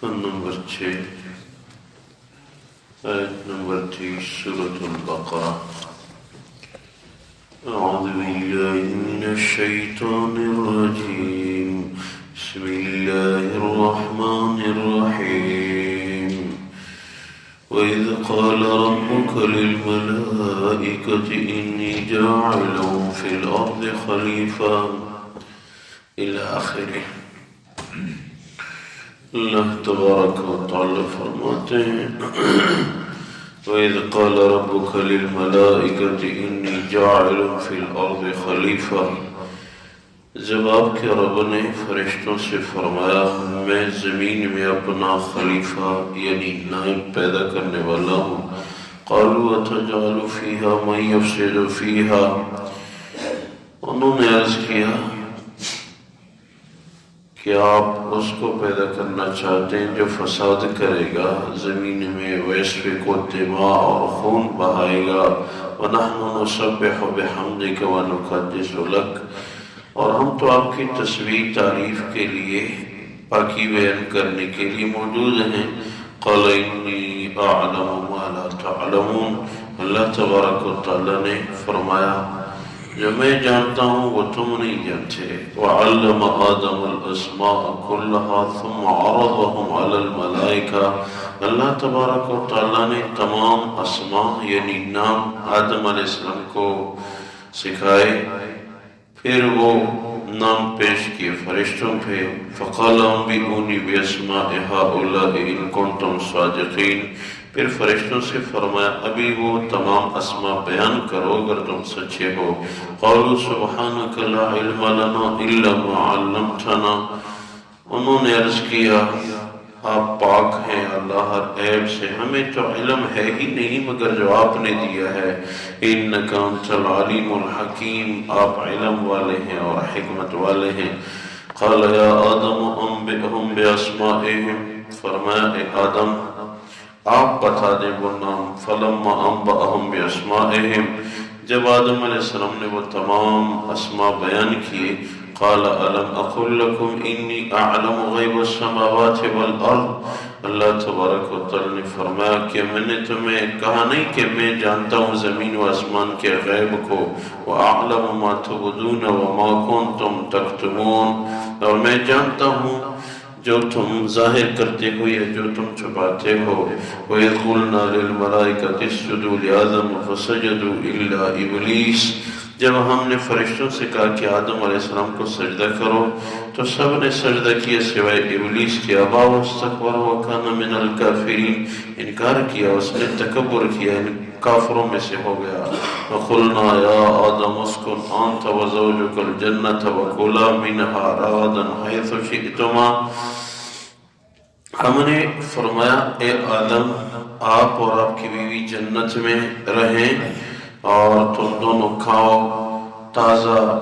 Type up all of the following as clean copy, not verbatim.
Number 6 آیت number 30 سورة البقرہ. اعوذ باللہ من الشیطان الرجیم. بسم اللہ الرحمن الرحیم. وَإِذْ قَالَ رَبُّكَ لِلْمَلَائِكَةِ إِنِّي جَاعِلٌ فِي الْأَرْضِ خَلِيفَةً إِلَى آخِرِهِ. اللہ تبارک و تعالی فرماتے ہیں وَإِذْ قَالَ رَبُّكَ لِلْمَلَائِكَةِ إِنِّي جَاعِلٌ فِي الْأَرْضِ خَلِيفَةً. جب آپ کے رب نے فرشتوں سے فرمایا میں زمین میں اپنا خلیفہ یعنی نائب پیدا کرنے والا ہوں. قَالُوا أَتَجْعَلُ فِيهَا مَن يُفْسِدُ فِيهَا. انہوں نے عرض کیا کہ آپ اس کو پیدا کرنا چاہتے ہیں جو فساد کرے گا زمین میں، وَيَسْفِكُ الدِّمَاءَ اور خون بہائے گا. وَنَحْنُ نُسَبِّحُ بِحَمْدِكَ وَنُقَدِّسُ لَكَ. اور ہم تو آپ کی تسبیح تعریف کے لیے، پاکی بیان کرنے کے لیے موجود ہیں. قَالَ إِنِّي أَعْلَمُ مَا لَا تَعْلَمُونَ. اللہ تبارک و تعالی نے فرمایا جو میں جانتا ہوں وہ تم نہیں جانتے. وَعَلَّمَ آدَمَ الْأَسْمَاءَ كُلَّهَا ثُمَّ عَرَضَهُمْ عَلَى الْمَلَائِكَةِ. اللہ تبارک و تعالی نے تمام اسماء یعنی نام آدم علیہ السلام کو سکھائے، پھر وہ نام پیش کیے فرشتوں پہ. فَقَالَ أَنبِئُونِي بِأَسْمَاءِ هَؤُلَاءِ إِن كُنتُمْ صَادِقِينَ. پھر فرشتوں سے فرمایا ابھی وہ تمام اسماء بیان کرو اگر تم سچے ہو. قَالُوا سُبْحَانَكَ لَا عِلْمَ لَنَا إِلَّا مَا عَلَّمْتَنَا. انہوں نے عرض کیا آپ پاک ہیں اللہ ہر عیب سے، ہمیں تو علم ہے ہی نہیں مگر جو آپ نے دیا ہے. إِنَّكَ أَنْتَ الْعَلِيمُ الْحَكِيمُ. آپ علم والے ہیں اور حکمت والے ہیں. قَالَ يَا آدَمُ أَنْبِئْهُمْ بِأَسْمَائِهِمْ. فرمایا اے آدم آپ بتا دیں وہ نام. فَلَمَّا أَنْبَأَهُمْ بِأَسْمَائِهِمْ. جب آدم علیہ السلام نے وہ تمام اسماء بیان کیے. قَالَ أَلَمْ أَقُلْ لَكُمْ إِنِّي أَعْلَمُ غَيْبَ السَّمَاوَاتِ وَالْأَرْضِ. اللہ تبارک و تعالی نے فرمایا کہ میں نے تمہیں کہا نہیں کہ میں جانتا ہوں زمین و آسمان کے غیب کو. وَأَعْلَمُ مَا تُبْدُونَ وَمَا كُنْتُمْ تَكْتُمُونَ. اور میں جانتا ہوں جو تم ظاہر کرتے ہو یا جو تم چھپاتے ہو. وَإِذْ قُلْنَا لِلْمَلَائِكَةِ اسْجُدُوا لِآدَمَ فَسَجَدُوا إِلَّا إِبْلِيسَ. جب ہم نے فرشتوں سے کہا کہ آدم علیہ السلام کو سجدہ کرو تو سب نے سجدہ کیا سوائے ابلیس کے. ابا واستکبر وکان من الکافرین. انکار کیا، اس نے تکبر کیا، کافروں میں سے ہو گیا. وقلنا یا آدم اسکن انت وزوجک الجنة وکلا منها رغدا حیث شئتما. ہم نے فرمایا اے آدم آپ اور آپ کی بیوی جنت میں رہیں اور تم دونوں کھاؤ تازہ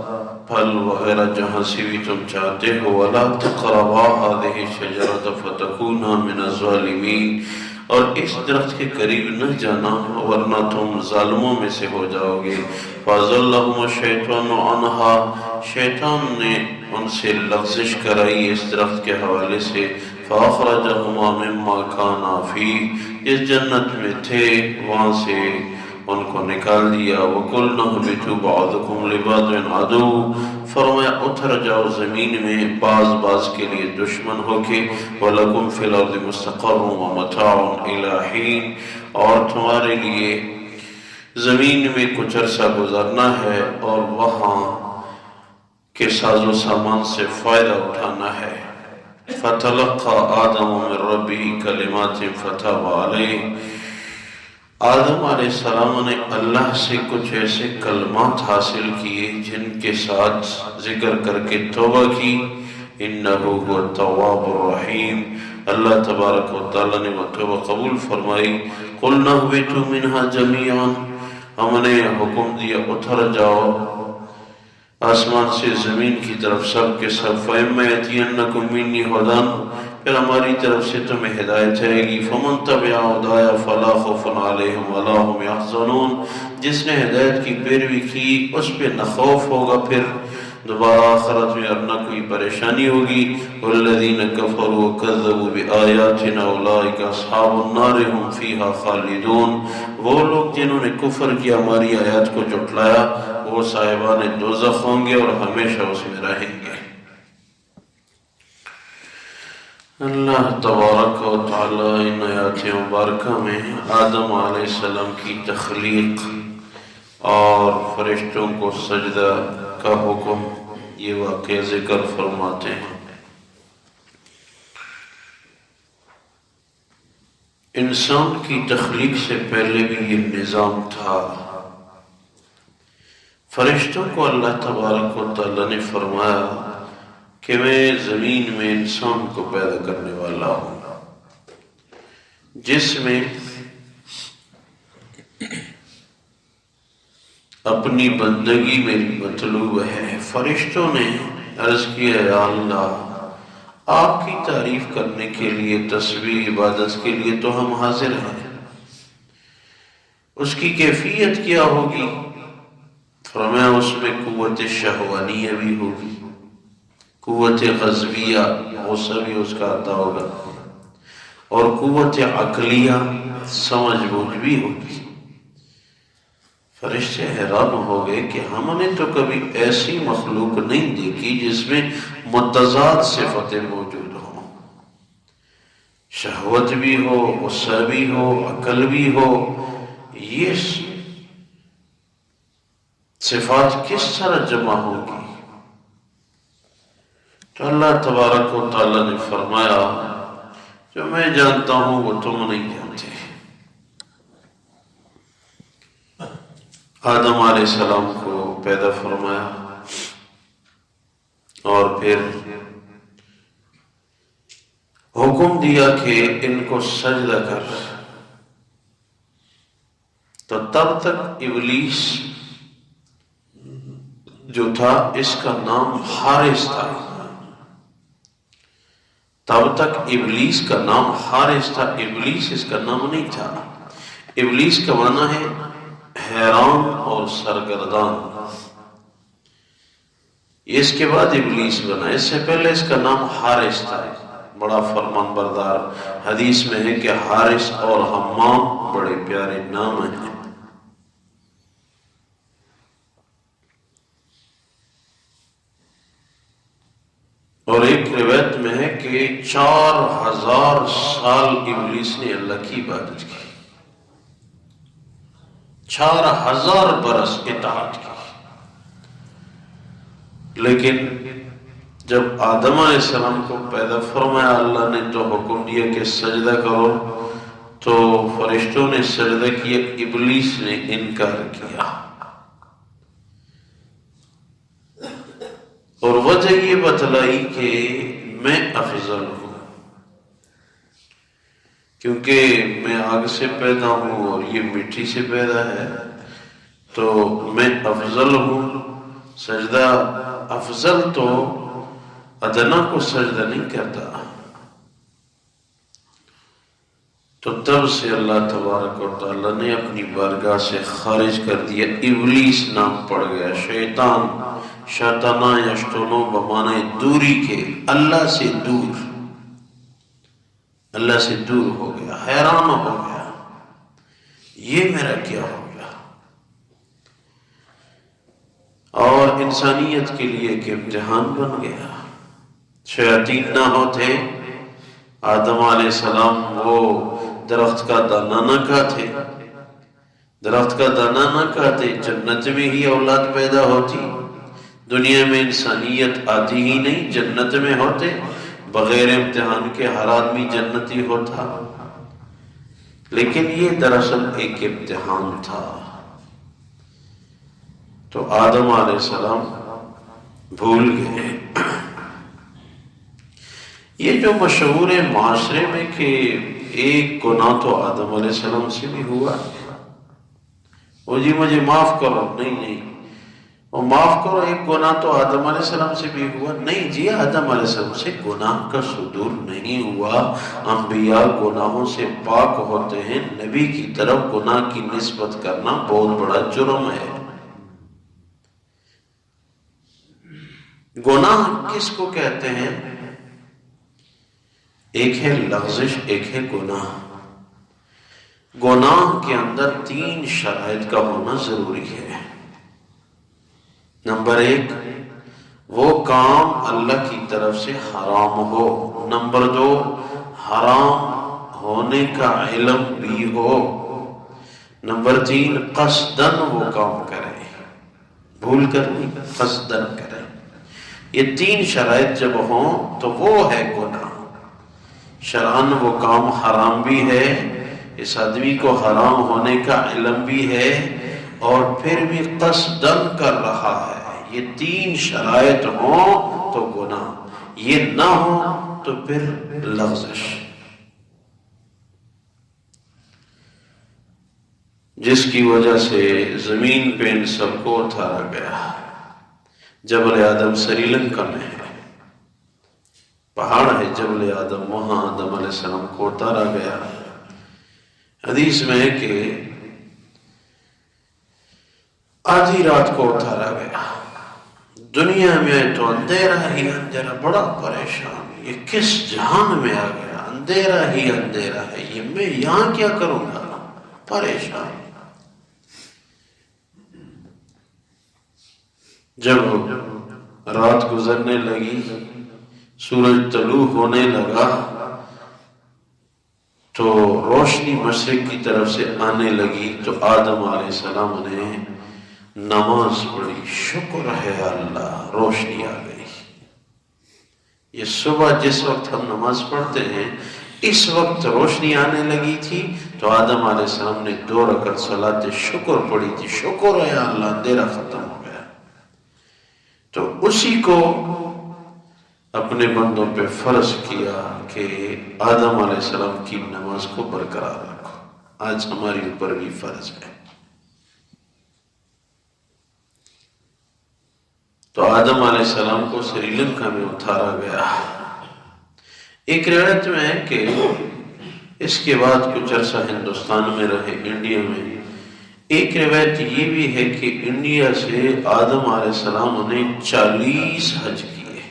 پھل وغیرہ جہاں سے بھی تم چاہتے ہو. وَلَا تَقْرَبَا هَذِهِ الشَّجَرَةَ فَتَكُونَا مِنَ الظَّالِمِينَ. اور اس درخت کے قریب نہ جانا ورنہ تم ظالموں میں سے ہو جاؤ گے. فَأَزَلَّهُمَا الشَّيْطَانُ عَنْهَا. شیطان نے ان سے لغزش کرائی اس درخت کے حوالے سے. فَأَخْرَجَهُمَا مِمَّا كَانَا فِيهِ. جس جنت میں تھے وہاں سے ان کو نکال دیا. وَقُلْنَا اهْبِطُوا بَعْضُكُمْ لِبَعْضٍ عَدُوٌّ. فرمایا اتر جاؤ زمین میں بعض کے لیے دشمن ہو کے. وَلَكُمْ فِي الْأَرْضِ مُسْتَقَرٌّ وَمَتَاعٌ إِلَىٰ حِينٍ. اور تمہارے لیے زمین میں کچھ عرصہ گزرنا ہے اور وہاں کے ساز و سامان سے فائدہ اٹھانا ہے. فَتَلَقَّى آدَمُ مِن رَّبِّهِ كَلِمَاتٍ فَتَابَ عَلَيْهِ. آدم علیہ السلام نے اللہ سے کچھ ایسے کلمات حاصل کیے جن کے ساتھ ذکر کر کے توبہ کی. انہ هو التواب الرحیم. اللہ تبارک و تعالی نے وہ توبہ قبول فرمائی. قلنا اهبطوا منها جميعا. ہم نے حکم دیا اتر جاؤ آسمان سے زمین کی طرف سب کے سب. فَإِمَّا يَأْتِيَنَّكُم مِّنِّي هُدًى. پھر ہماری طرف سے تمہیں ہدایت جائے گی. فَمَن تَبِعَ هُدَايَ فَلَا خَوْفٌ عَلَيْهِمْ وَلَا هُمْ يَحْزَنُونَ. جس نے ہدایت کی پیروی کی اس پہ نہ خوف ہوگا پھر دوبارہ آخرت میں ورنہ کوئی پریشانی ہوگی۔ والذین کفروا وکذبوا بآیاتنا اولئک اصحاب النار هم فیہا خالدون، وہ لوگ جنہوں نے کفر کیا ہماری آیات کو جھٹلایا وہ صاحبان دوزخ ہوں گے اور ہمیشہ اس میں رہیں گے۔ اللہ تبارک و تعالی ان آیات مبارکہ میں آدم علیہ السلام کی تخلیق اور فرشتوں کو سجدہ کا حکم یہ واقعہ ذکر فرماتے ہیں۔ انسان کی تخلیق سے پہلے بھی یہ نظام تھا۔ فرشتوں کو اللہ تبارک و تعالی نے فرمایا کہ میں زمین میں انسان کو پیدا کرنے والا ہوں جس میں اپنی بندگی میری مطلوب ہے۔ فرشتوں نے عرض کیا یا اللہ آپ کی تعریف کرنے کے لیے، تسبیح عبادت کے لیے تو ہم حاضر ہیں، اس کی کیفیت کیا ہوگی؟ فرمایا اس میں قوت شہوانیہ بھی ہوگی، قوت غضبیہ غصہ بھی اس کا عطا ہوگا، اور قوت عقلیہ سمجھ بوجھ بھی ہوگی۔ فرشتے حیران ہو گئے کہ ہم نے تو کبھی ایسی مخلوق نہیں دیکھی جس میں متضاد صفتیں موجود ہوں، شہوت بھی ہو، غصہ بھی ہو، عقل بھی ہو۔ یہ صفات کس طرح جمع ہوگی؟ تو اللہ تبارک و تعالی نے فرمایا جو میں جانتا ہوں وہ تم نہیں جانتے۔ آدم علیہ السلام کو پیدا فرمایا اور پھر حکم دیا کہ ان کو سجدہ کر، تو تب تک ابلیس جو تھا اس کا نام حارث تھا، تب تک ابلیس کا نام حارث تھا، ابلیس اس کا نام نہیں تھا۔ ابلیس کا معنی ہے حیران اور سرگردان، اس کے بعد ابلیس بنا، اس سے پہلے اس کا نام حارث تھا، بڑا فرمان بردار۔ حدیث میں ہے کہ حارث اور حمام بڑے پیارے نام ہیں۔ اور ایک روایت میں ہے کہ 4000 سال ابلیس نے اللہ کی عبادت کی، 4000 برس اطاعت کی، لیکن جب آدم علیہ السلام کو پیدا فرمایا اللہ نے تو حکم دیا کہ سجدہ کرو، تو فرشتوں نے سجدہ کیا، ابلیس نے انکار کیا، اور وجہ یہ بتلائی کہ میں افضل ہوں، کیونکہ میں آگ سے پیدا ہوں اور یہ مٹی سے پیدا ہے، تو میں افضل ہوں۔ سجدہ افضل تو ادنا کو سجدہ نہیں کرتا، تو تب سے اللہ تبارک و تعالی نے اپنی بارگاہ سے خارج کر دیا، ابلیس نام پڑ گیا، شیطان، شیطانہ یشتونو بمانے دوری کے، اللہ سے دور، اللہ سے دور ہو گیا، حیران ہو گیا یہ میرا کیا ہو گیا۔ اور انسانیت کے لیے ایک امتحان بن گیا۔ شیاطین نہ ہوتے آدم علیہ السلام وہ درخت کا دانہ نہ کھاتے، درخت کا دانہ نہ کھاتے، جنت میں ہی اولاد پیدا ہوتی، دنیا میں انسانیت آتی ہی نہیں، جنت میں ہوتے، بغیر امتحان کے ہر آدمی جنتی ہوتا۔ لیکن یہ دراصل ایک امتحان تھا، تو آدم علیہ السلام بھول گئے۔ یہ جو مشہور ہے معاشرے میں کہ ایک گناہ تو آدم علیہ السلام سے بھی ہوا، وہ جی مجھے معاف کرو، نہیں، اور معاف کرو، ایک گناہ تو آدم علیہ السلام سے بھی ہوا، نہیں جی آدم علیہ السلام سے گناہ کا صدور نہیں ہوا۔ انبیاء گناہوں سے پاک ہوتے ہیں، نبی کی طرف گناہ کی نسبت کرنا بہت بڑا جرم ہے۔ گناہ کس کو کہتے ہیں؟ ایک ہے لغزش، ایک ہے گناہ۔ گناہ کے اندر 3 شرائط کا ہونا ضروری ہے۔ نمبر 1، وہ کام اللہ کی طرف سے حرام ہو۔ نمبر 2، حرام ہونے کا علم بھی ہو۔ نمبر 3، قصدن وہ کام کرے، بھول کر نہیں، قصدن کرے۔ یہ 3 شرائط جب ہوں تو وہ ہے گناہ۔ شرعاً وہ کام حرام بھی ہے، اس آدمی کو حرام ہونے کا علم بھی ہے، اور پھر بھی قصدن کر رہا ہے۔ یہ 3 شرائط ہوں تو گناہ، یہ نہ ہو تو پھر لغزش۔ جس کی وجہ سے زمین پہ ان سب کو اتارا گیا۔ جبل آدم سری لنکا میں ہے، پہاڑ ہے جبل آدم، وہاں آدم علیہ السلام کو اتارا گیا۔ حدیث میں ہے کہ آدھی رات کو اتارا گیا۔ دنیا میں تو اندھیرا ہی اندھیرا، بڑا پریشان، یہ کس جہان میں آ گیا؟ اندھیرا ہی اندھیرا ہے، یہ میں یہاں کیا کروں گا؟ پریشان۔ جب رات گزرنے لگی، سورج طلوع ہونے لگا، تو روشنی مشرق کی طرف سے آنے لگی، تو آدم علیہ السلام نے نماز پڑھی، شکر ہے اللہ روشنی آ گئی۔ یہ صبح جس وقت ہم نماز پڑھتے ہیں اس وقت روشنی آنے لگی تھی، تو آدم علیہ السلام نے 2 رکعت صلاۃ شکر پڑھی تھی، شکر ہے اللہ اندھیرا ختم ہو گیا۔ تو اسی کو اپنے بندوں پہ فرض کیا کہ آدم علیہ السلام کی نماز کو برقرار رکھو۔ آج ہمارے اوپر بھی فرض ہے۔ تو آدم علیہ السلام کو سری لنکا میں اتارا گیا۔ ایک روایت میں ہے کہ اس کے بعد کچھ عرصہ ہندوستان میں رہے، انڈیا میں۔ ایک روایت یہ بھی ہے کہ انڈیا سے آدم علیہ السلام نے 40 حج کیے،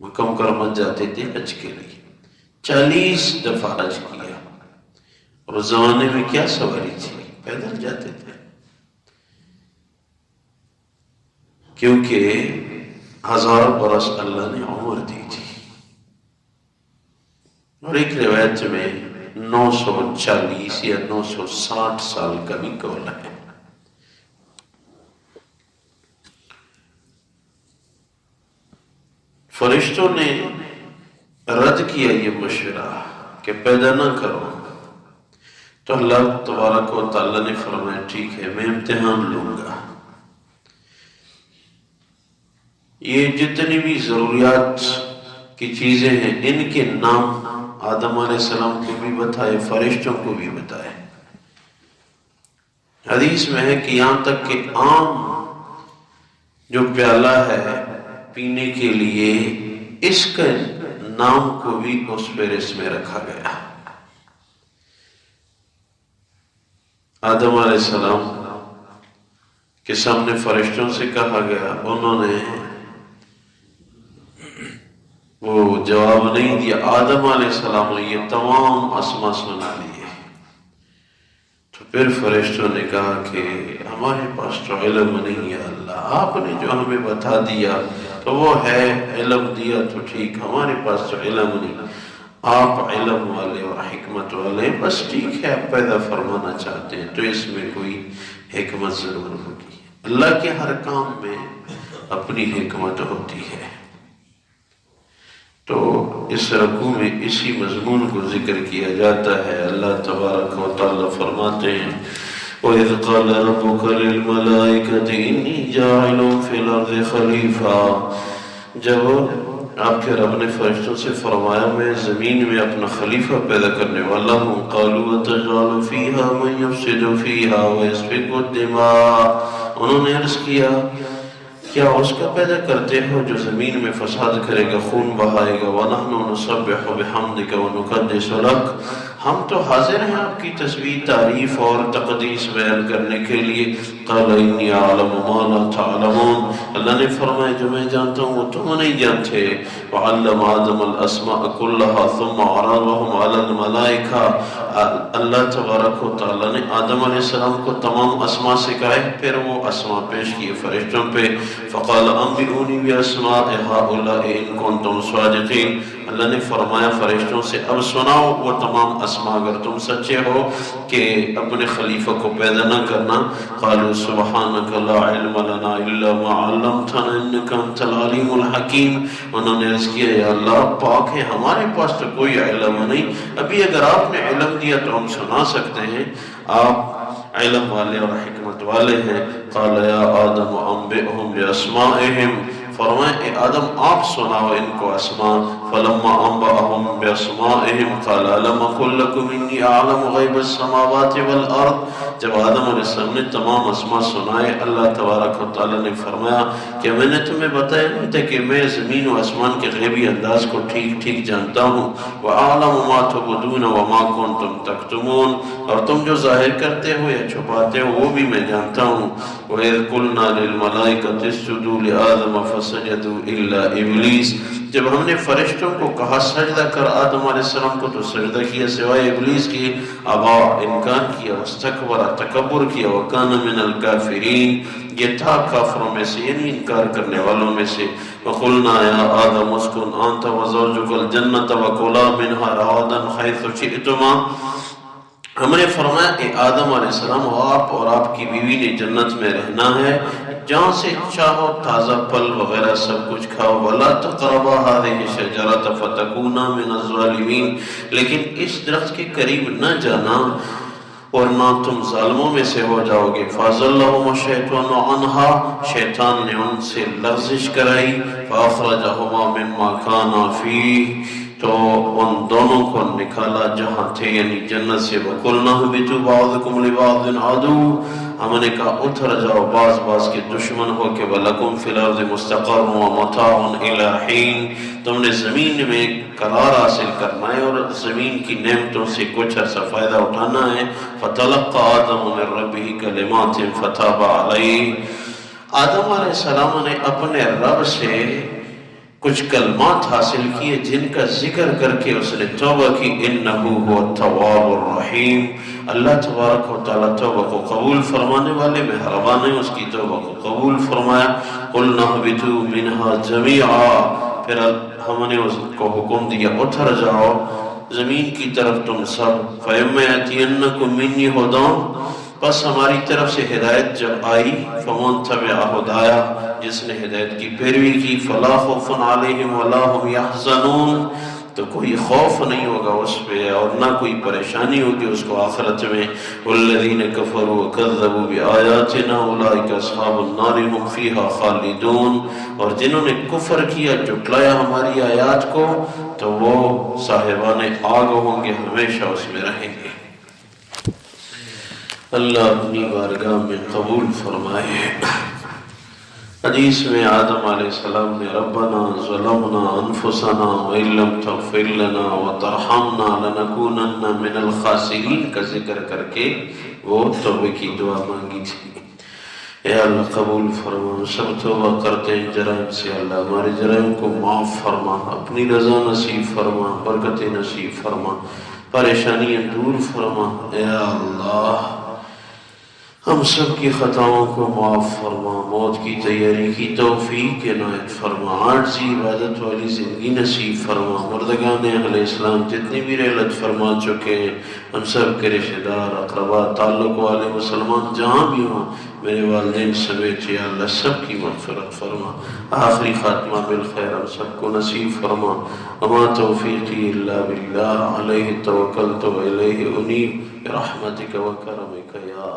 مکہ مکرمہ جاتے تھے حج کے لیے، 40 دفعہ حج کیا۔ اور اس زمانے میں کیا سواری تھی؟ پیدل جاتے تھے، کیونکہ 1000 برس اللہ نے عمر دی تھی۔ اور ایک روایت میں 940 یا 960 سال کا بھی قول ہے۔ فرشتوں نے رد کیا یہ مشورہ کہ پیدا نہ کرو، تو اللہ تبارک و تعالیٰ نے فرمایا ٹھیک ہے میں امتحان لوں گا۔ یہ جتنی بھی ضروریات کی چیزیں ہیں ان کے نام آدم علیہ السلام کو بھی بتائے، فرشتوں کو بھی بتائے۔ حدیث میں ہے کہ یہاں تک کہ عام جو پیالہ ہے پینے کے لیے، اس کے نام کو بھی اس فہرست میں رکھا گیا۔ آدم علیہ السلام کے سامنے فرشتوں سے کہا گیا، انہوں نے وہ جواب نہیں دیا۔ آدم علیہ السلام نے یہ تمام اسما سنا لیے۔ تو پھر فرشتوں نے کہا کہ ہمارے پاس تو علم نہیں ہے اللہ، آپ نے جو ہمیں بتا دیا تو وہ ہے، علم دیا تو ٹھیک، ہمارے پاس تو علم نہیں، آپ علم والے اور حکمت والے، بس ٹھیک ہے آپ پیدا فرمانا چاہتے ہیں تو اس میں کوئی حکمت ضرور ہوگی۔ اللہ کے ہر کام میں اپنی حکمت ہوتی ہے۔ تو اس رکوع میں اسی مضمون کو ذکر کیا جاتا ہے۔ اللہ تبارک و تعالی فرماتے ہیں وَإِذْ قَالَ رَبُّكَ لِلْمَلَائِكَةِ إِنِّي جَاعِلٌ فِي الْأَرْضِ خَلِيفَةً، جب آپ کے رب نے فرشتوں سے فرمایا میں زمین میں اپنا خلیفہ پیدا کرنے والا ہوں، قَالُوا وَتَجْعَلُ فِيهَا مَن يُفْسِدُ فِيهَا وَيَسْفِكُ الدِّمَاءَ، انہوں نے عرض کیا کیا اس کا پیدا کرتے ہو جو زمین میں فساد کرے گا، خون بہائے گا، وَنَحْنُ نُسَبِّحُ بِحَمْدِكَ وَنُقَدِّسُ لَكَ، ہم تو حاضر ہیں آپ کی تسبیح، تعریف اور تقدیس بیان کرنے کے لیے۔ قال انی اعلم ما لا تعلمون، اللہ نے فرمایا جو میں جانتا ہوں وہ تم نہیں جانتے. وعلم آدم الاسماء كلها ثم عرضهم على الملائکہ، اللہ تبارک و تعالیٰ نے آدم علیہ السلام کو تمام اسماء سکھائے، پھر وہ اسماء پیش کیے فرشتوں پہ. فقال انبئونی باسماء هؤلاء ان کنتم صادقین، اللہ نے فرمایا فرشتوں سے اب سناؤ وہ تمام اسماء اگر تم سچے ہو کہ اپنے خلیفہ کو پیدا نہ کرنا. قالوا سبحانك لا علم لنا الا ما علمتنا انك انت العلیم الحکیم، انہوں نے عرض کیا یا اللہ پاک ہے ہمارے پاس تو کوئی علم نہیں، ابھی اگر آپ نے علم دیا تو ہم سنا سکتے ہیں، آپ علم والے اور حکمت والے ہیں. قال یا آدم انبئهم باسمائهم، فرمائے اے آدم آپ سناؤ ان کو اسماء. فلما انبأهم باسمائهم قال الم اقل لكم انی اعلم غیب السماوات والارض، جب آدم علیہ السلام نے تمام اسماء سنائے اللہ تبارک و تعالیٰ نے فرمایا کہ میں نے تمہیں بتایا نہیں تھا کہ میں زمین و آسمان کے غیبی انداز کو ٹھیک ٹھیک جانتا ہوں. وَأَعْلَمُ مَا تُبْدُونَ وَمَا كُنْتُمْ تَكْتُمُونَ، اور تم جو ظاہر کرتے ہو یا چھپاتے ہو وہ بھی میں جانتا ہوں. وَإِذْ قُلْنَا لِلْمَلَائِكَةِ اسْجُدُوا لِآدَمَ فَسَجَدُوا إِلَّا إِبْلِيسَ، جب ہم نے فرشتوں کو کہا سجدہ کر آدم علیہ السلام کو تو سجدہ کیا سوائے ابلیس کی. ابا، انکار کیا، واستکبر، تکبر کیا. وَكَانَ مِنَ الْكَافِرِينَ، یہ تھا کافروں میں سے یعنی انکار کرنے والوں میں سے. وَقُلْنَا يَا آدَمُ اسْكُنْ أَنْتَ وَزَوْجُكَ الْجَنَّةَ وَكُلَا مِنْهَا رَغَدًا حَيْثُ شِئْتُمَا، ہم نے فرمایا کہ آدم علیہ السلام آپ اور آپ کی بیوی نے جنت میں رہنا ہے، جہاں سے چاہو تازہ پھل وغیرہ سب کچھ کھاؤ. وَلَا تَقْرَبَا هَذِهِ الشَّجَرَةَ فَتَكُونَا مِنَ الظَّالِمِينَ، لیکن اس درخت کے قریب نہ جانا ورنہ تم ظالموں میں سے ہو جاؤ گے. فَأَزَلَّهُمَا الشَّيْطَانُ عَنْهَا، شیطان نے ان سے لغزش کرائی. فَأَخْرَجَهُمَا مِمَّا كَانَا فِيهِ، تو ان دونوں کو نکالا جہاں تھے یعنی جنت سے. وَقُلْنَا اهْبِطُوا بَعْضُكُمْ لِبَعْضٍ عَدُوٌّ، ہم نے کہا اتر جاؤ بعض بعض کے دشمن ہو کے. وَلَكُمْ فِي الْأَرْضِ مُسْتَقَرٌّ وَمَتَاعٌ إِلَىٰ حِينٍ، تم نے زمین میں قرار حاصل کرنا ہے اور زمین کی نعمتوں سے کچھ عرصہ فائدہ اٹھانا ہے. فَتَلَقَّى آدَمُ مِن رَّبِّهِ كَلِمَاتٍ فَتَابَ عَلَيْهِ، آدم علیہ السلام نے اپنے رب سے کچھ کلمات حاصل کیے جن کا ذکر کر کے اس نے توبہ کی. انہو هو التواب الرحیم، اللہ تبارک و تعالیٰ توبہ کو قبول فرمانے والے مہربان ہے، اس کی توبہ کو قبول فرمایا. قلنا اهبطوا منها جميعا، پھر ہم نے اس کو حکم دیا اتر جاؤ زمین کی طرف تم سب. فَإِمَّا يَأْتِيَنَّكُم مِّنِّي هُدًى، پس ہماری طرف سے ہدایت جب آئی. فَمَن تَبِعَ هُدَايَ، جس نے ہدایت کی پیروی کی. فَلَا خَوْفٌ عَلَيْهِمْ وَلَا هُمْ يَحْزَنُونَ، تو کوئی خوف نہیں ہوگا اس پہ اور نہ کوئی پریشانی ہوگی اس کو آخرت میں. وَالَّذِينَ كَفَرُوا وَكَذَّبُوا بِآيَاتِنَا أُولَٰئِكَ أَصْحَابُ النَّارِ هُمْ فِيهَا خَالِدُونَ، اور جنہوں نے کفر کیا جھٹلایا ہماری آیات کو تو وہ صاحبان آگ ہوں گے، ہمیشہ اس میں رہیں گے. اللہ اپنی بارگاہ میں قبول فرمائے. حدیث میں آدم علیہ السلام نے ربنا ظلمنا انفسنا وَإِن لَّمْ تَغْفِرْ لَنَا وَتَرْحَمْنَا لَنَكُونَنَّ مِنَ الْخَاسِرِينَ کا ذکر کر کے وہ توبہ کی دعا مانگی تھی. اے اللہ قبول فرما، سب توبہ کرتے ہیں جرائم سے، اللہ ہمارے جرائم کو معاف فرما، اپنی رضا نصیب فرما، برکت نصیب فرما، پریشانیاں دور فرما. اے اللہ ہم سب کی خطاؤں کو معاف فرما، موت کی تیاری کی توفیق عنایت فرما، عاجزی عبادت والی زندگی نصیب فرما. مردگان اہل اسلام جتنی بھی رحلت فرما چکے ہیں ہم سب کے رشتہ دار اقربا تعلق والے مسلمان جہاں بھی ہوں، میرے والدین سمیت یا اللہ سب کی مغفرت فرما، آخری خاتمہ بالخیر ہم سب کو نصیب فرما. وما توفیقی الا باللہ، علیہ توکلت و الیہ انیب، برحمتک و کرمک یا